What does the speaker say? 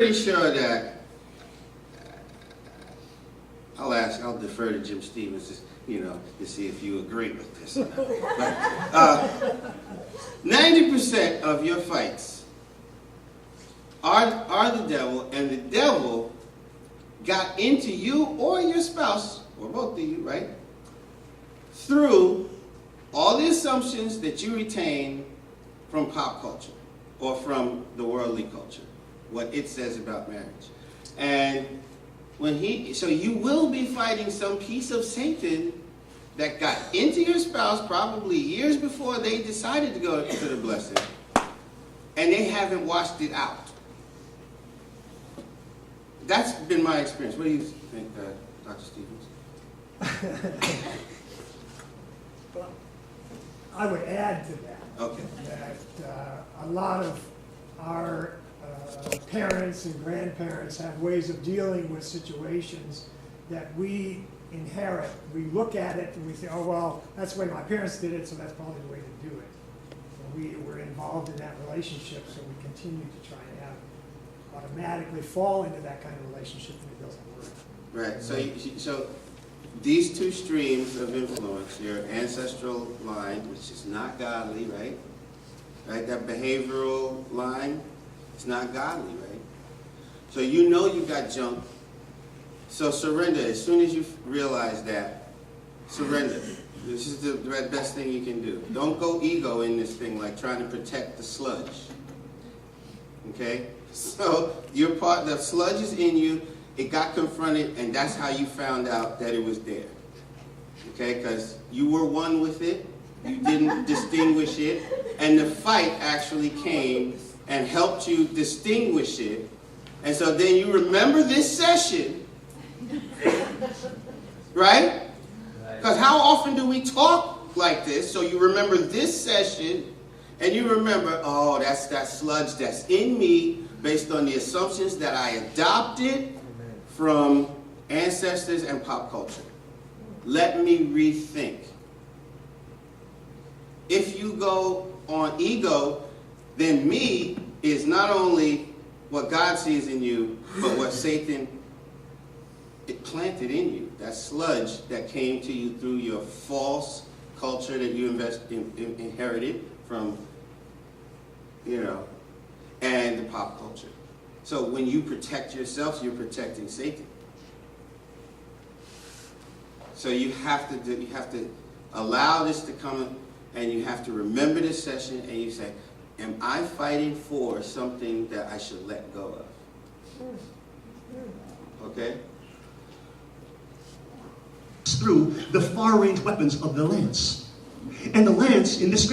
pretty sure that I'll defer to Jim Stevens, to see if you agree with this or not. But 90% of your fights are the devil, and the devil got into you or your spouse, or both of you, right? Through all the assumptions that you retain from pop culture or from the worldly culture, what it says about marriage. And so you will be fighting some piece of Satan that got into your spouse probably years before they decided to go to the blessing, and they haven't washed it out. That's been my experience. What do you think, Dr. Stevens? Well, I would add to that. Okay. That a lot of our parents and grandparents have ways of dealing with situations that we inherit. We look at it and we say, oh, well, that's the way my parents did it, so that's probably the way to do it. So we're involved in that relationship, so we continue to try and automatically fall into that kind of relationship, and it doesn't work. Right. So these two streams of influence, your ancestral line, which is not godly, right? Right. That behavioral line, it's not godly, right? So you know you got junk. So surrender. As soon as you realize that, surrender. This is the best thing you can do. Don't go ego in this thing, like trying to protect the sludge. Okay? So the sludge is in you, it got confronted, and that's how you found out that it was there. Okay? Because you were one with it, you didn't distinguish it, and the fight actually came and helped you distinguish it. And so then you remember this session, right? Because how often do we talk like this? So you remember this session, and you remember, oh, that's that sludge that's in me based on the assumptions that I adopted from ancestors and pop culture. Let me rethink. If you go on ego, then me is not only what God sees in you, but what Satan planted in you. That sludge that came to you through your false culture that you inherited from, and the pop culture. So when you protect yourself, you're protecting Satan. So you have to allow this to come, and you have to remember this session, and you say, am I fighting for something that I should let go of? Okay? Through the far-range weapons of the lance. And the lance in this scripture